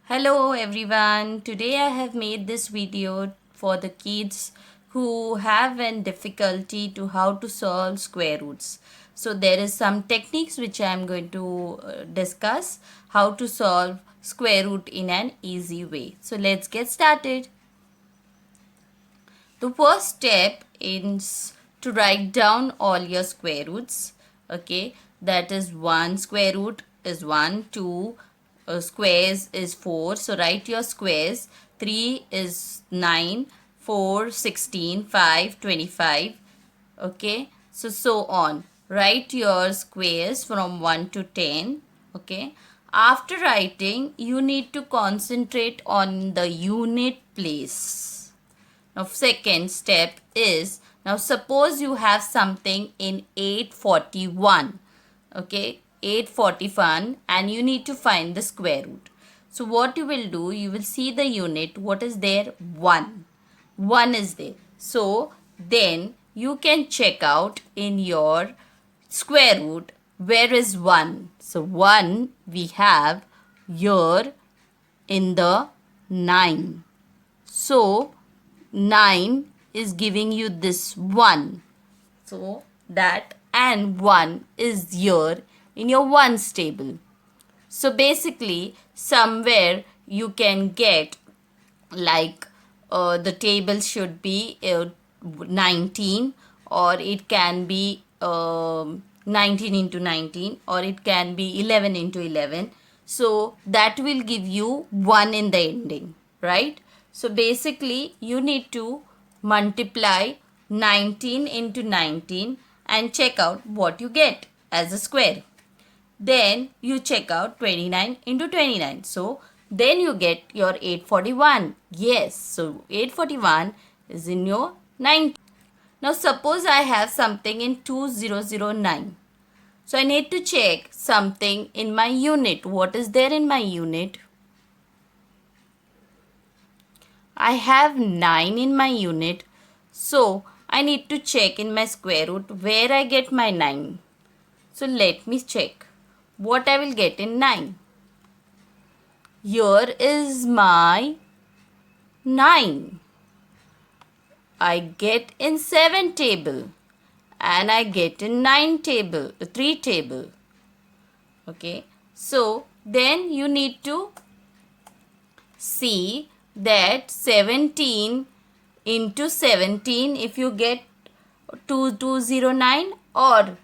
Hello everyone. Today I have made this video for the kids who have an difficulty to how to solve square roots. So there is some techniques which I am going to discuss how to solve square root in an easy way. So let's get started. The first step is to write down all your square roots. Okay, that is 1 square root is 1, 2 squares is 4. So write your squares. 3 is 9, 4, 16, 5, 25. Okay, so on. Write your squares from 1 to 10. Okay, after writing, you need to concentrate on the unit place. Now second step is, now suppose you have something in 841. Okay, 841 and you need to find the square root. So what you will do, you will see the unit. What is there? 1. 1 is there. So then you can check out in your square root where is 1. So 1 we have here in the 9. So 9 is giving you this 1. So that and 1 is here in your ones table. So basically somewhere you can get like the table should be 19, or it can be 19 into 19, or it can be 11 into 11. So that will give you 1 in the ending, right? So basically you need to multiply 19 into 19 and check out what you get as a square. Then you check out 29 into 29. So then you get your 841. Yes, so 841 is in your 9. Now suppose I have something in 2009. So I need to check something in my unit. What is there in my unit? I have 9 in my unit. So I need to check in my square root where I get my 9. So let me check what I will get in 9. Here is my 9. I get in 7 table and I get in 9 table, 3 table. Okay. So then you need to see that 17 into 17, if you get 2209, or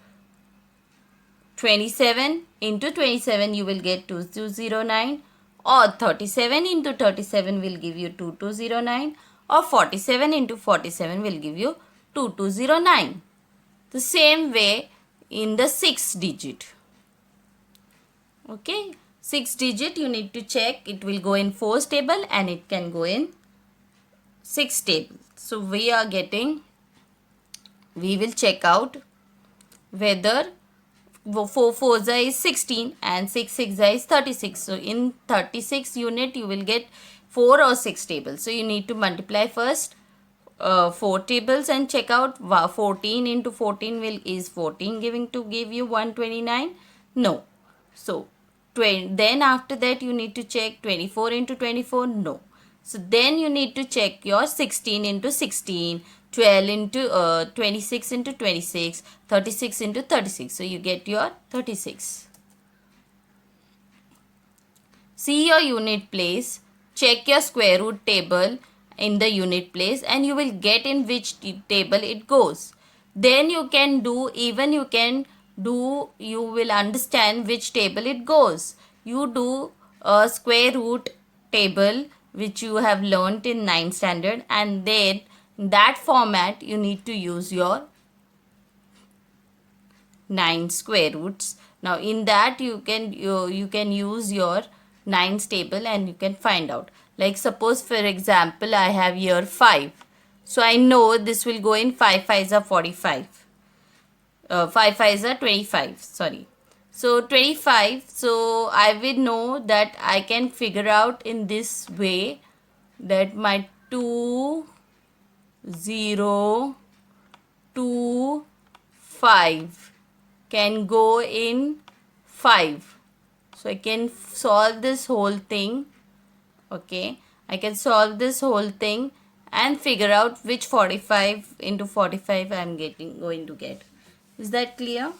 27 into 27 you will get 2209, or 37 into 37 will give you 2209, or 47 into 47 will give you 2209. The same way in the 6 digit. Okay, 6 digit you need to check, it will go in 4's table and it can go in 6 table. So we will check out whether 4 4 is 16 and 6 6 is 36. So in 36 unit you will get 4 or 6 tables. So you need to multiply first 4 tables and check out 14 into 14 is 14 give you 129. No. So then after that you need to check 24 into 24. No. So then you need to check your 16 into 16, 12 into 26 into 26, 36 into 36. So you get your 36. See your unit place, check your square root table in the unit place and you will get in which table it goes. Then you will understand which table it goes. You do a square root table which you have learnt in 9th standard, and then in that format you need to use your 9 square roots. Now in that you can use your 9's table and you can find out. Like suppose for example I have here 5. So I know this will go in 5 5s are 45. 5 5s are 25. Sorry. So 25. So I will know that I can figure out in this way that my 2 0 2 5 can go in 5. So I can solve this whole thing Okay, I can solve this whole thing and figure out which 45 into 45 I'm going to get. Is that clear?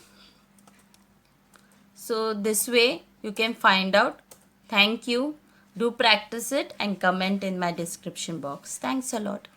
So this way you can find out. Thank you. Do practice it and comment in my description box. Thanks a lot.